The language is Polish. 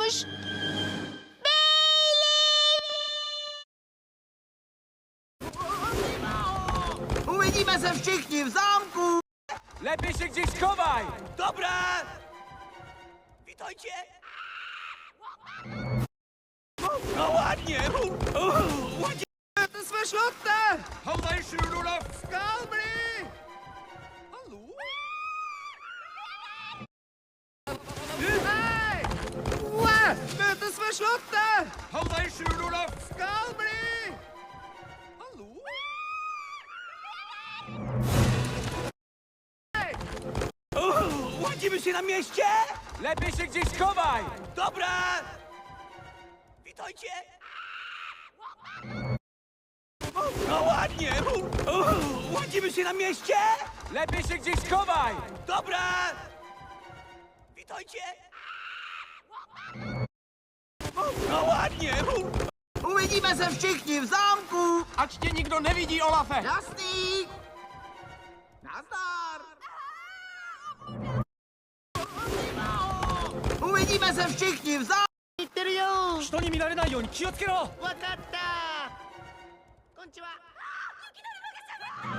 już! Ułynimy ze wścieknie w zamku! Lepiej się gdzieś schowaj! Dobra! Witajcie! No ładnie! To swe środne! Chowaj się, Rudolf! Skalbry! Hej! Łe! To swe środne! Chowaj się, Rudolf! Skalbry! Ładzimy się na mieście? Lepiej się gdzieś schowaj! Dobra! Witajcie! No ładnie! Ładzimy się na mieście? Lepiej się gdzieś schowaj! Dobra! Witajcie! No ładnie! Ułynimy ze wścieknie w zamku! Ať tě nikdo nevidí, Olafe! Jasný! Nazdar! Uvidíme se všichni v září! 言ってるよ。人に見られないように気をつけろ！わかった。こんにちは。